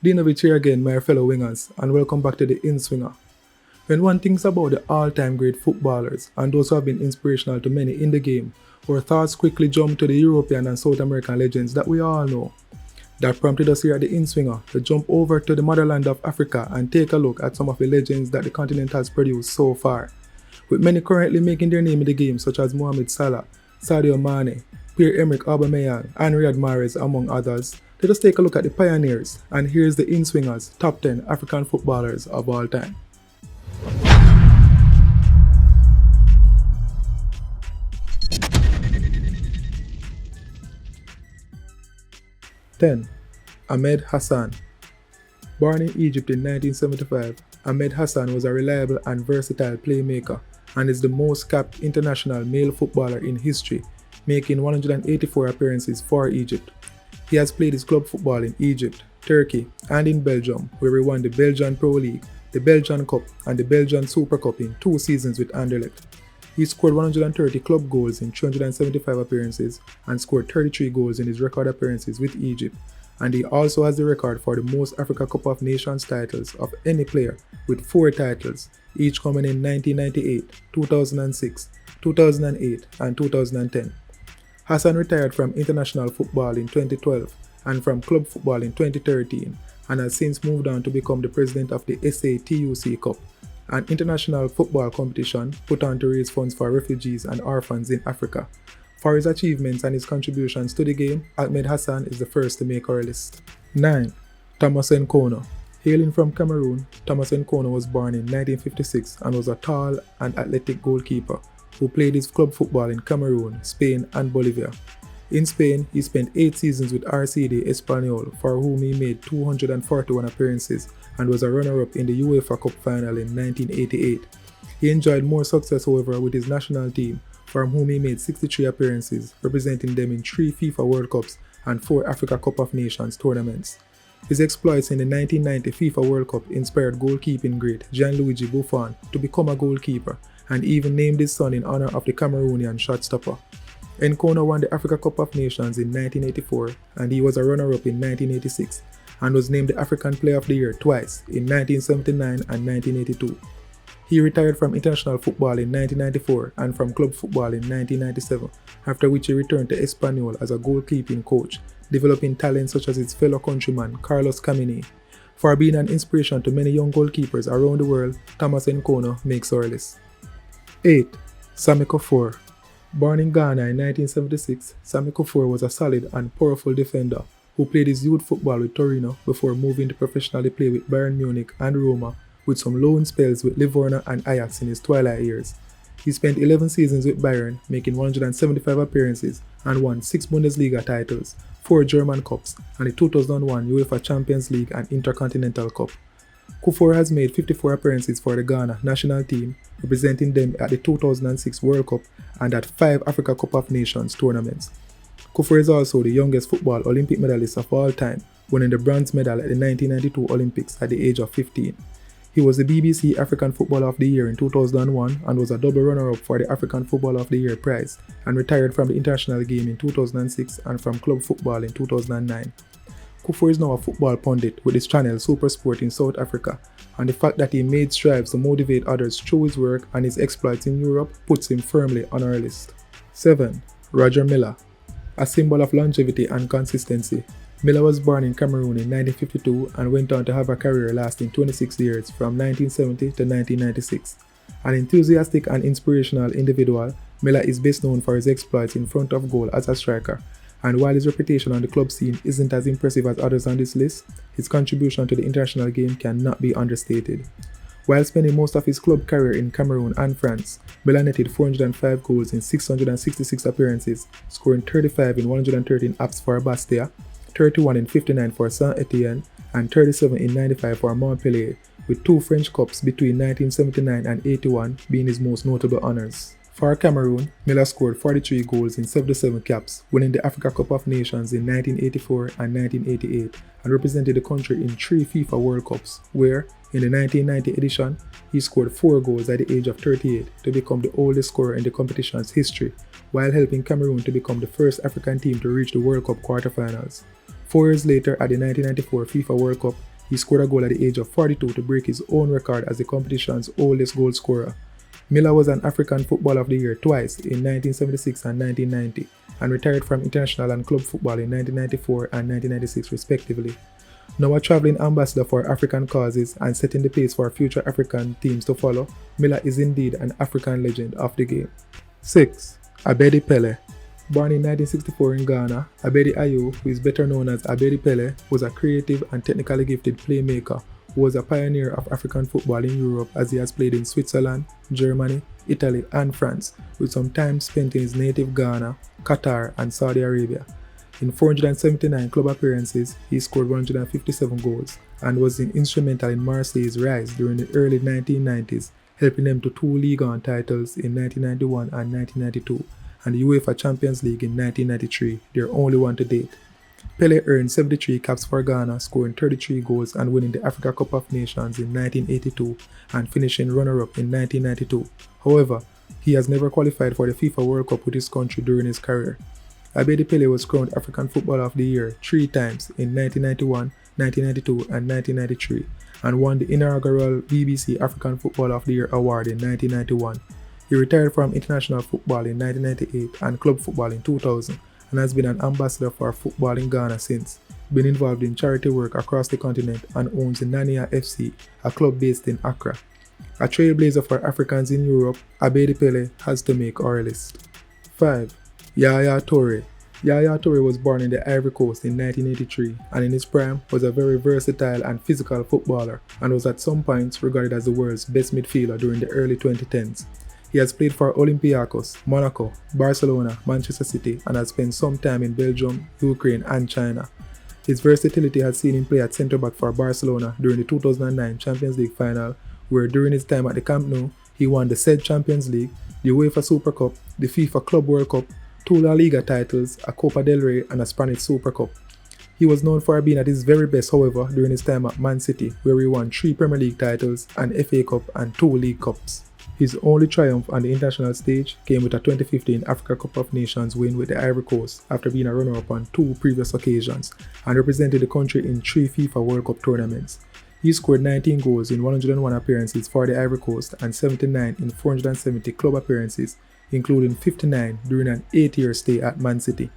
Dinovich here again, my fellow wingers, and welcome back to the Inswinger. When one thinks about the all-time great footballers and those who have been inspirational to many in the game, our thoughts quickly jump to the European and South American legends that we all know. That prompted us here at the Inswinger to jump over to the motherland of Africa and take a look at some of the legends that the continent has produced so far. With many currently making their name in the game, such as Mohamed Salah, Sadio Mane, Pierre-Emerick Aubameyang, and Riyad Mahrez, among others, let us take a look at the pioneers, and here's the Inswinger's top 10 African footballers of all time. (10) Ahmed Hassan. Born in Egypt in 1975, Ahmed Hassan was a reliable and versatile playmaker and is the most capped international male footballer in history, making 184 appearances for Egypt. He has played his club football in Egypt, Turkey, and in Belgium, where he won the Belgian Pro League, the Belgian Cup, and the Belgian Super Cup in 2 seasons with Anderlecht. He scored 130 club goals in 375 appearances and scored 33 goals in his record appearances with Egypt, and he also has the record for the most Africa Cup of Nations titles of any player, with 4 titles, each coming in 1998, 2006, 2008, and 2010. Hassan retired from international football in 2012 and from club football in 2013, and has since moved on to become the president of the SATUC Cup, an international football competition put on to raise funds for refugees and orphans in Africa. For his achievements and his contributions to the game, Ahmed Hassan is the first to make our list. 9. Thomason Kona. Hailing from Cameroon, Thomason Kona was born in 1956 and was a tall and athletic goalkeeper who played his club football in Cameroon, Spain, and Bolivia. In Spain, he spent 8 seasons with RCD Espanyol, for whom he made 241 appearances and was a runner-up in the UEFA Cup final in 1988. He enjoyed more success, however, with his national team, from whom he made 63 appearances, representing them in 3 FIFA World Cups and 4 Africa Cup of Nations tournaments. His exploits in the 1990 FIFA World Cup inspired goalkeeping great Gianluigi Buffon to become a goalkeeper, and even named his son in honor of the Cameroonian shotstopper. Kona won the Africa Cup of Nations in 1984, and he was a runner-up in 1986, and was named the African Player of the Year twice, in 1979 and 1982. He retired from international football in 1994 and from club football in 1997, after which he returned to Espanyol as a goalkeeping coach, developing talents such as his fellow countryman Carlos Camini. For being an inspiration to many young goalkeepers around the world, Thomason Kona makes our list. 8. Sami Kofur. Born in Ghana in 1976, Sami Kofur was a solid and powerful defender who played his youth football with Torino before moving to professionally play with Bayern Munich and Roma, with some loan spells with Livorno and Ajax in his twilight years. He spent 11 seasons with Bayern, making 175 appearances and won 6 Bundesliga titles, 4 German Cups, and the 2001 UEFA Champions League and Intercontinental Cup. Kofur has made 54 appearances for the Ghana national team, representing them at the 2006 World Cup and at 5 Africa Cup of Nations tournaments. Kofur is also the youngest football Olympic medalist of all time, winning the bronze medal at the 1992 Olympics at the age of 15. He was the BBC African Footballer of the Year in 2001 and was a double runner-up for the African Footballer of the Year prize, and retired from the international game in 2006 and from club football in 2009. Kofur is now a football pundit with his channel SuperSport in South Africa, and the fact that he made strives to motivate others through his work and his exploits in Europe puts him firmly on our list. 7. Roger Milla. A symbol of longevity and consistency, Milla was born in Cameroon in 1952 and went on to have a career lasting 26 years from 1970 to 1996. An enthusiastic and inspirational individual, Milla is best known for his exploits in front of goal as a striker, and while his reputation on the club scene isn't as impressive as others on this list, his contribution to the international game cannot be understated. While spending most of his club career in Cameroon and France, Milla netted 405 goals in 666 appearances, scoring 35 in 113 apps for Bastia, 31 in 59 for Saint-Étienne, and 37 in 95 for Montpellier, with 2 French Cups between 1979 and 81 being his most notable honours. For Cameroon, Milla scored 43 goals in 77 caps, winning the Africa Cup of Nations in 1984 and 1988, and represented the country in 3 FIFA World Cups, where, in the 1990 edition, he scored 4 goals at the age of 38 to become the oldest scorer in the competition's history, while helping Cameroon to become the first African team to reach the World Cup quarterfinals. 4 years later, at the 1994 FIFA World Cup, He scored a goal at the age of 42 to break his own record as the competition's oldest goal scorer. Milla was an African Footballer of the Year twice in 1976 and 1990 and retired from international and club football in 1994 and 1996 respectively. Now a travelling ambassador for African causes and setting the pace for future African teams to follow, Milla is indeed an African legend of the game. 6. Abedi Pele. Born in 1964 in Ghana, Abedi Ayo, who is better known as Abedi Pele, was a creative and technically gifted playmaker who was a pioneer of African football in Europe as he has played in Switzerland, Germany, Italy and France, with some time spent in his native Ghana, Qatar and Saudi Arabia. In 479 club appearances, he scored 157 goals and was instrumental in Marseille's rise during the early 1990s, helping them to 2 Ligue 1 titles in 1991 and 1992 and the UEFA Champions League in 1993, their only one to date. Pele earned 73 caps for Ghana, scoring 33 goals and winning the Africa Cup of Nations in 1982 and finishing runner-up in 1992. However, he has never qualified for the FIFA World Cup with his country during his career. Abedi Pele was crowned African Footballer of the Year 3 times in 1991, 1992 and 1993 and won the inaugural BBC African Footballer of the Year award in 1991. He retired from international football in 1998 and club football in 2000 and has been an ambassador for football in Ghana since, been involved in charity work across the continent and owns the Nania FC, a club based in Accra. A trailblazer for Africans in Europe, Abedi Pele has to make our list. 5. Yaya Toure. Yaya Toure was born in the Ivory Coast in 1983 and in his prime was a very versatile and physical footballer and was at some points regarded as the world's best midfielder during the early 2010s. He has played for Olympiacos, Monaco, Barcelona, Manchester City and has spent some time in Belgium, Ukraine and China. His versatility has seen him play at centre-back for Barcelona during the 2009 Champions League final, where during his time at the Camp Nou, he won the said Champions League, the UEFA Super Cup, the FIFA Club World Cup, 2 La Liga titles, a Copa del Rey and a Spanish Super Cup. He was known for being at his very best, however, during his time at Man City, where he won 3 Premier League titles, an FA Cup and 2 League Cups. His only triumph on the international stage came with a 2015 Africa Cup of Nations win with the Ivory Coast after being a runner-up on 2 previous occasions and represented the country in 3 FIFA World Cup tournaments. He scored 19 goals in 101 appearances for the Ivory Coast and 79 in 470 club appearances, including 59 during an 8-year stay at Man City.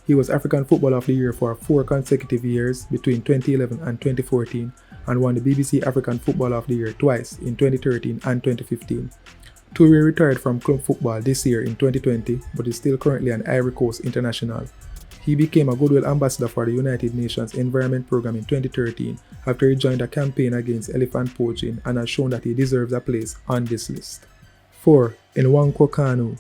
He was African Footballer of the Year for 4 consecutive years between 2011 and 2014 and won the BBC African Footballer of the Year twice in 2013 and 2015. Toure retired from club football this year in 2020 but is still currently an Ivory Coast international. He became a Goodwill Ambassador for the United Nations Environment Programme in 2013 after he joined a campaign against elephant poaching and has shown that he deserves a place on this list. 4. Nwankwo Kanu.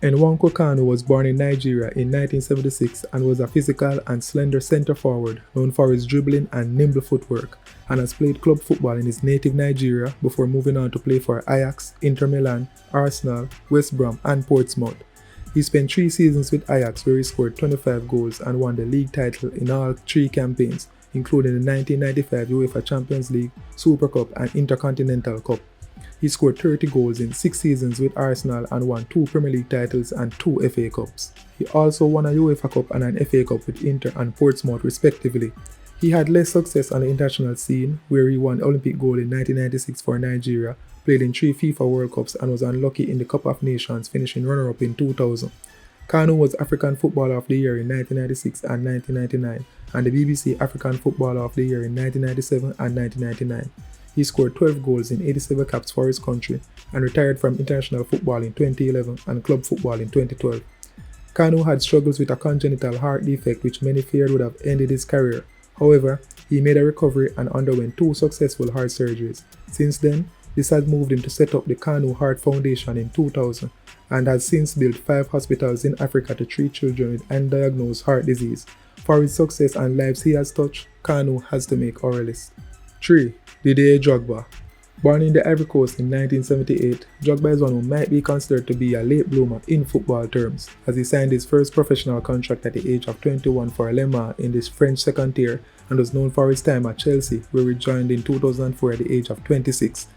Nwankwo Kanu was born in Nigeria in 1976 and was a physical and slender centre forward known for his dribbling and nimble footwork and has played club football in his native Nigeria before moving on to play for Ajax, Inter Milan, Arsenal, West Brom and Portsmouth. He spent 3 seasons with Ajax where he scored 25 goals and won the league title in all 3 campaigns, including the 1995 UEFA Champions League, Super Cup and Intercontinental Cup. He scored 30 goals in 6 seasons with Arsenal and won 2 Premier League titles and 2 FA Cups. He also won a UEFA Cup and an FA Cup with Inter and Portsmouth respectively. He had less success on the international scene, where he won Olympic gold in 1996 for Nigeria, played in 3 FIFA World Cups and was unlucky in the Cup of Nations, finishing runner-up in 2000. Kanu was African Footballer of the Year in 1996 and 1999 and the BBC African Footballer of the Year in 1997 and 1999. He scored 12 goals in 87 caps for his country and retired from international football in 2011 and club football in 2012. Kanu had struggles with a congenital heart defect which many feared would have ended his career. However, he made a recovery and underwent 2 successful heart surgeries. Since then, this has moved him to set up the Kanu Heart Foundation in 2000 and has since built 5 hospitals in Africa to treat children with undiagnosed heart disease. For his success and lives he has touched, Kanu has to make our list. 3. Didier Drogba. Born in the Ivory Coast in 1978, Drogba is one who might be considered to be a late bloomer in football terms, as he signed his first professional contract at the age of 21 for Le Mans in the French second tier and was known for his time at Chelsea, where he joined in 2004 at the age of 26.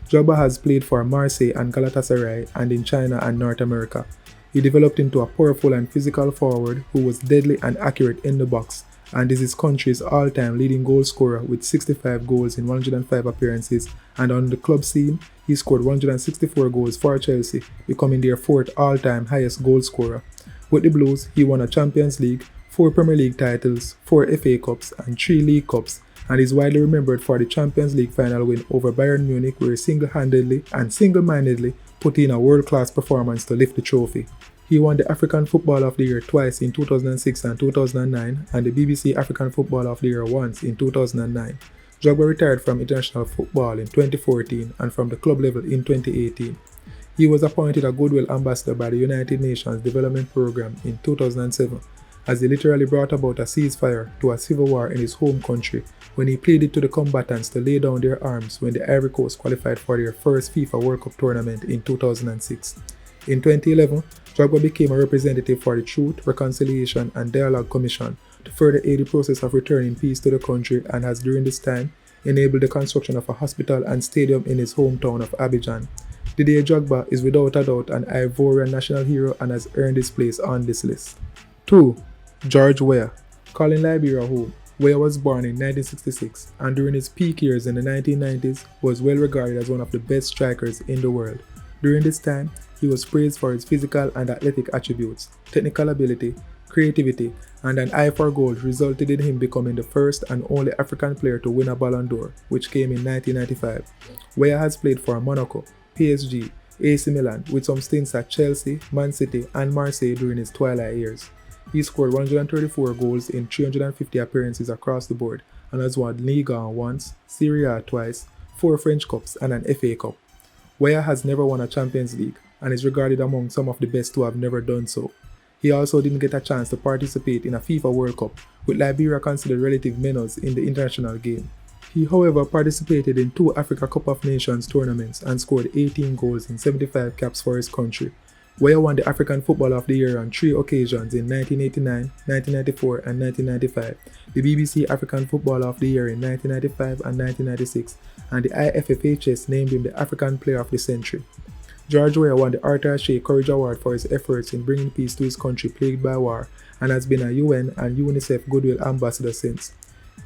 Drogba has played for Marseille and Galatasaray and in China and North America. He developed into a powerful and physical forward who was deadly and accurate in the box and is his country's all-time leading goal scorer with 65 goals in 105 appearances, and on the club scene, he scored 164 goals for Chelsea, becoming their fourth all-time highest goal scorer. With the Blues, he won a Champions League, 4 Premier League titles, 4 FA Cups, and 3 League Cups, and is widely remembered for the Champions League final win over Bayern Munich, where he single-handedly and single-mindedly put in a world-class performance to lift the trophy. He won the African Footballer of the Year twice in 2006 and 2009, and the BBC African Footballer of the Year once in 2009. Drogba retired from international football in 2014 and from the club level in 2018. He was appointed a Goodwill Ambassador by the United Nations Development Programme in 2007, as he literally brought about a ceasefire to a civil war in his home country when he pleaded to the combatants to lay down their arms when the Ivory Coast qualified for their first FIFA World Cup tournament in 2006. In 2011, Drogba became a representative for the Truth, Reconciliation and Dialogue Commission to further aid the process of returning peace to the country, and has during this time enabled the construction of a hospital and stadium in his hometown of Abidjan. Didier Drogba is without a doubt an Ivorian national hero and has earned his place on this list. 2. George Weah. Calling Liberia home, Weah was born in 1966 and during his peak years in the 1990s was well regarded as one of the best strikers in the world. During this time, he was praised for his physical and athletic attributes, technical ability, creativity, and an eye for goal resulted in him becoming the first and only African player to win a Ballon d'Or, which came in 1995. Weah has played for Monaco, PSG, AC Milan, with some stints at Chelsea, Man City, and Marseille during his twilight years. He scored 134 goals in 350 appearances across the board and has won Ligue 1 once, Serie A twice, 4 French Cups, and an FA Cup. Weah has never won a Champions League and is regarded among some of the best to have never done so. He also didn't get a chance to participate in a FIFA World Cup, with Liberia considered relative minnows in the international game. He, however, participated in 2 Africa Cup of Nations tournaments and scored 18 goals in 75 caps for his country. Weah won the African Footballer of the Year on 3 occasions in 1989, 1994 and 1995, the BBC African Footballer of the Year in 1995 and 1996, and the IFFHS named him the African Player of the Century. George Weah won the Arthur Ashe Courage Award for his efforts in bringing peace to his country plagued by war and has been a UN and UNICEF Goodwill Ambassador since.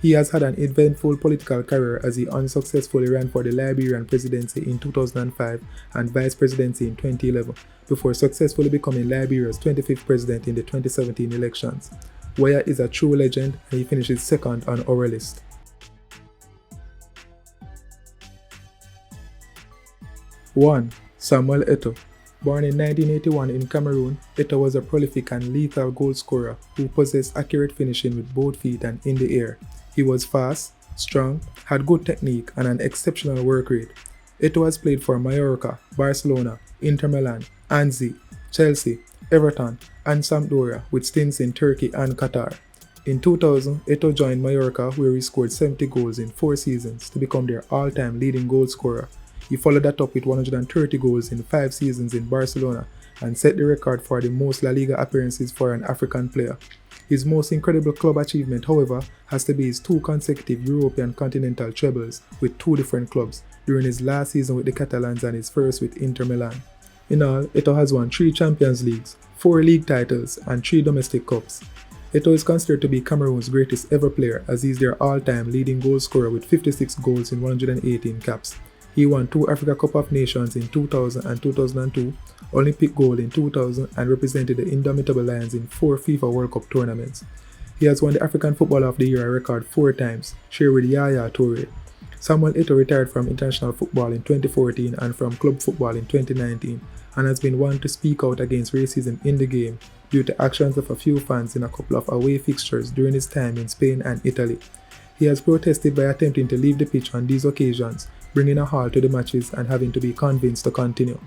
He has had an eventful political career as he unsuccessfully ran for the Liberian presidency in 2005 and vice presidency in 2011, before successfully becoming Liberia's 25th president in the 2017 elections. Weah is a true legend and he finishes second on our list. 1. Samuel Etos. Born in 1981 in Cameroon, Etos was a prolific and lethal goal scorer who possessed accurate finishing with both feet and in the air. He was fast, strong, had good technique and an exceptional work rate. Etos has played for Mallorca, Barcelona, Inter Milan, Anzi, Chelsea, Everton and Sampdoria with stints in Turkey and Qatar. In 2000, Etos joined Mallorca where he scored 70 goals in 4 seasons to become their all-time leading goal scorer. He followed that up with 130 goals in 5 seasons in Barcelona and set the record for the most La Liga appearances for an African player. His most incredible club achievement, however, has to be his 2 consecutive European continental trebles with 2 different clubs during his last season with the Catalans and his first with Inter Milan. In all, Etos has won 3 Champions Leagues, 4 league titles and 3 domestic cups. Etos is considered to be Cameroon's greatest ever player as he is their all-time leading goal scorer with 56 goals in 118 caps. He won 2 Africa Cup of Nations in 2000 and 2002, Olympic gold in 2000 and represented the Indomitable Lions in 4 FIFA World Cup tournaments. He has won the African Footballer of the Year a record 4 times, shared with Yaya Toure. Samuel Etos retired from international football in 2014 and from club football in 2019 and has been one to speak out against racism in the game due to actions of a few fans in a couple of away fixtures during his time in Spain and Italy. He has protested by attempting to leave the pitch on these occasions, bringing a halt to the matches and having to be convinced to continue.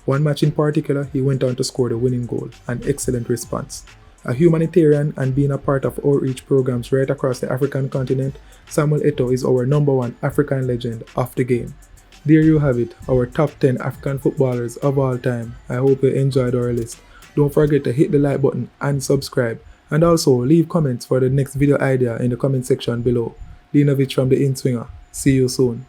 One match in particular, he went on to score the winning goal, an excellent response. A humanitarian and being a part of outreach programs right across the African continent, Samuel Etos is our #1 African legend of the game. There you have it, our top 10 African footballers of all time. I hope you enjoyed our list. Don't forget to hit the like button and subscribe, and also leave comments for the next video idea in the comment section below. Linovich from the Inswinger. See you soon.